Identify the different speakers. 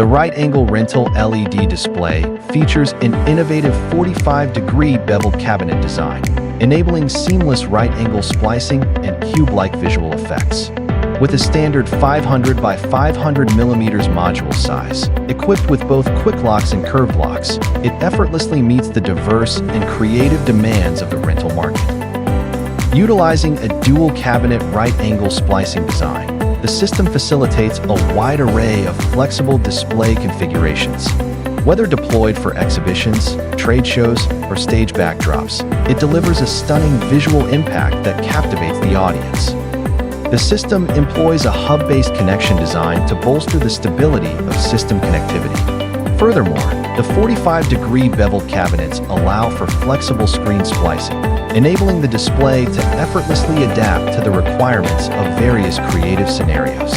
Speaker 1: The right-angle rental LED display features an innovative 45-degree beveled cabinet design, enabling seamless right-angle splicing and cube-like visual effects. With a standard 500 by 500 mm module size, equipped with both quick locks and curved locks, it effortlessly meets the diverse and creative demands of the rental market. Utilizing a dual cabinet right-angle splicing design, the system facilitates a wide array of flexible display configurations. Whether deployed for exhibitions, trade shows, or stage backdrops, it delivers a stunning visual impact that captivates the audience. The system employs a hub-based connection design to bolster the stability of system connectivity. Furthermore, the 45-degree beveled cabinets allow for flexible screen splicing, enabling the display to effortlessly adapt to the requirements of various creative scenarios.